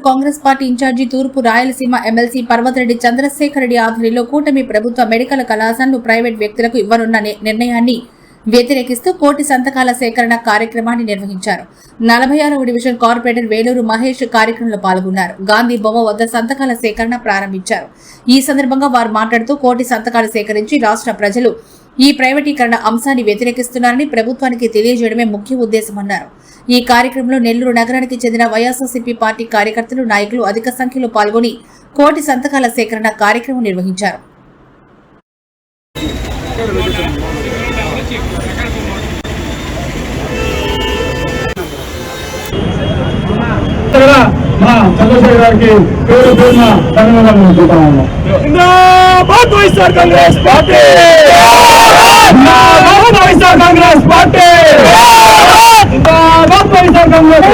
Congress party incharge తూర్పు Rayalaseema MLC Parvathareddy Chandrasekhar Reddy ఆధ్వర్యంలో కూటమి ప్రభుత్వ మెడికల్ కళాశాలను ప్రైవేట్ వ్యక్తులకు ఇవ్వనున్న నిర్ణయాన్ని వ్యతిరేకిస్తూ కోటి సంతకాల సేకరణ కార్యక్రమాన్ని నిర్వహించారు. 46వ డివిజన్ కార్పొరేటర్ వేలూరు మహేష్ కార్యక్రమంలో పాల్గొన్నారు. గాంధీ బొమ్మ వద్ద సంతకాల సేకరణ ప్రారంభించారు. ఈ సందర్భంగా వారు మాట్లాడుతూ కోటి సంతకాలు సేకరించి రాష్ట్ర ప్రజలు ఈ ప్రైవేటీకరణ అంశాన్ని వ్యతిరేకిస్తున్నారని ప్రభుత్వానికి తెలియజేయడమే ముఖ్య ఉద్దేశమన్నారు. ఈ కార్యక్రమంలో నెల్లూరు నగరానికి చెందిన వైఎస్ఆర్సీపీ పార్టీ కార్యకర్తలు, నాయకులు అధిక సంఖ్యలో పాల్గొని కోటి సంతకాల సేకరణ కార్యక్రమం నిర్వహించారు. చంద్రశేఖర్ గారికి పేరు పేరున ధన్యవాదాలు చెప్తాము. జిందాబాద్ వైఎస్ఆర్ కాంగ్రెస్ పార్టీ, జిందాబాద్ వైఎస్ఆర్ కాంగ్రెస్ పార్టీ, జిందాబాద్ వైఎస్ఆర్ కాంగ్రెస్.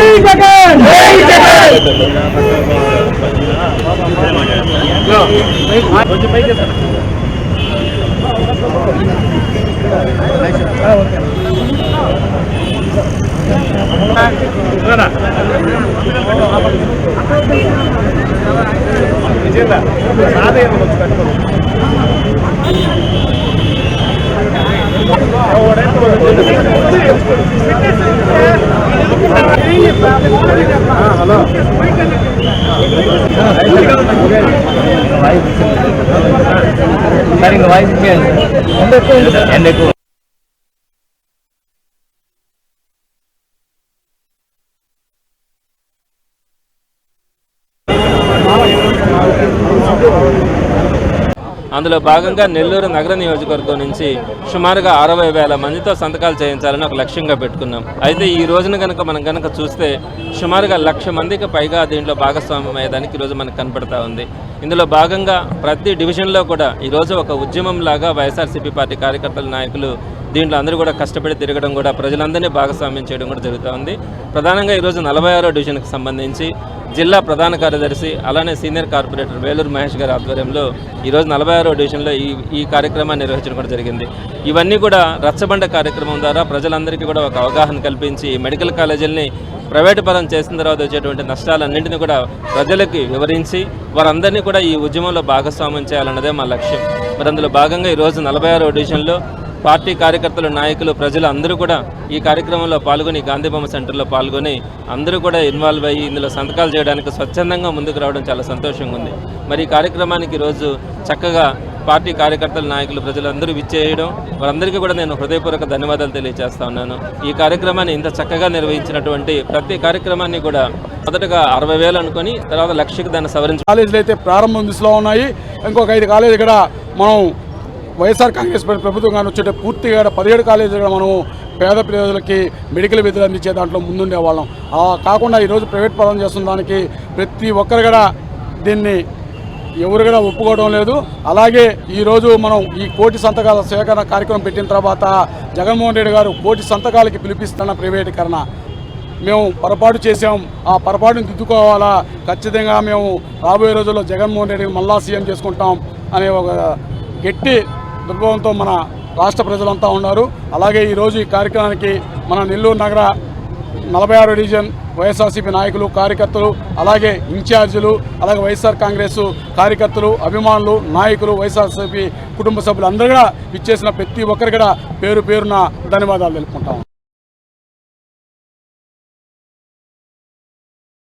హలో సార్, ఇంకా వాయిస్ ఇచ్చేయండి. ఎందుకు అందులో భాగంగా నెల్లూరు నగర నియోజకవర్గం నుంచి సుమారుగా 60,000 మందితో సంతకాలు చేయించాలని ఒక లక్ష్యంగా పెట్టుకున్నాం. అయితే ఈ రోజున మనం కనుక చూస్తే సుమారుగా 1,00,000 మందికి పైగా దీంట్లో భాగస్వామ్యం అయ్యేదానికి ఈరోజు మనకు కనపడతా ఉంది. ఇందులో భాగంగా ప్రతి డివిజన్లో కూడా ఈరోజు ఒక ఉద్యమంలాగా వైఎస్ఆర్సీపీ పార్టీ కార్యకర్తల, నాయకులు దీంట్లో అందరూ కూడా కష్టపడి తిరగడం కూడా ప్రజలందరినీ భాగస్వామ్యం చేయడం కూడా జరుగుతూ ఉంది. ప్రధానంగా ఈరోజు 46వ డివిజన్కి సంబంధించి జిల్లా ప్రధాన కార్యదర్శి అలానే సీనియర్ కార్పొరేటర్ వేలూరు మహేష్ గారి ఆధ్వర్యంలో ఈరోజు 46వ డివిజన్లో ఈ కార్యక్రమాన్ని నిర్వహించడం కూడా జరిగింది. ఇవన్నీ కూడా రచ్చబండ కార్యక్రమం ద్వారా ప్రజలందరికీ కూడా ఒక అవగాహన కల్పించి మెడికల్ కాలేజీలని ప్రైవేటు పరం చేసిన తర్వాత వచ్చేటువంటి నష్టాలన్నింటినీ కూడా ప్రజలకి వివరించి వారందరినీ కూడా ఈ ఉద్యమంలో భాగస్వామ్యం చేయాలన్నదే మా లక్ష్యం. మరి అందులో భాగంగా ఈరోజు 46వ డివిజన్లో పార్టీ కార్యకర్తలు, నాయకులు, ప్రజలు అందరూ కూడా ఈ కార్యక్రమంలో పాల్గొని గాంధీ బొమ్మ సెంటర్లో పాల్గొని అందరూ కూడా ఇన్వాల్వ్ అయ్యి ఇందులో సంతకాలు చేయడానికి స్వచ్ఛందంగా ముందుకు రావడం చాలా సంతోషంగా ఉంది. మరి ఈ కార్యక్రమానికి ఈరోజు చక్కగా పార్టీ కార్యకర్తలు, నాయకులు, ప్రజలందరూ విచ్చేయడం వారందరికీ కూడా నేను హృదయపూర్వక ధన్యవాదాలు తెలియజేస్తా ఉన్నాను. ఈ కార్యక్రమాన్ని ఇంత చక్కగా నిర్వహించినటువంటి ప్రతి కార్యక్రమాన్ని కూడా మొదటగా 60,000 అనుకుని తర్వాత 1,00,000కి దాన్ని సవరించి కాలేజీలు అయితే ప్రారంభం దిశలో ఉన్నాయి. ఇంకొక 5 కాలేజీలు కూడా మనం వైఎస్ఆర్ కాంగ్రెస్ ప్రభుత్వం కానీ వచ్చే పూర్తిగా 17 కాలేజీలు మనము పేద ప్రజలకి మెడికల్ విధులు అందించే దాంట్లో ముందుండే వాళ్ళం. కాకుండా ఈరోజు ప్రైవేట్ పరం చేస్తున్న దానికి ప్రతి ఒక్కరు కూడా దీన్ని ఎవరు కూడా ఒప్పుకోవడం లేదు. అలాగే ఈరోజు మనం ఈ కోటి సంతకాల సేకరణ కార్యక్రమం పెట్టిన తర్వాత జగన్మోహన్ రెడ్డి గారు కోటి సంతకాలకి పిలిపిస్తున్న ప్రైవేటీకరణ మేము పొరపాటు చేసాం, ఆ పొరపాటును దిద్దుకోవాలా, ఖచ్చితంగా మేము రాబోయే రోజుల్లో జగన్మోహన్ రెడ్డిని మళ్ళా సీఎం చేసుకుంటాం అనే ఒక గట్టి దృక్పథంతో మన రాష్ట్ర ప్రజలంతా ఉన్నారు. అలాగే ఈరోజు ఈ కార్యక్రమానికి మన నెల్లూరు నగర 46వ డివిజన్ వైఎస్ఆర్సీపీ నాయకులు, కార్యకర్తలు, అలాగే ఇన్ఛార్జీలు, అలాగే వైఎస్ఆర్ కాంగ్రెస్ కార్యకర్తలు, అభిమానులు, నాయకులు, వైఎస్ఆర్సీపీ కుటుంబ సభ్యులు అందరూ కూడా ఇచ్చేసిన ప్రతి ఒక్కరు కూడా పేరు పేరున ధన్యవాదాలు తెలుపుకుంటాం.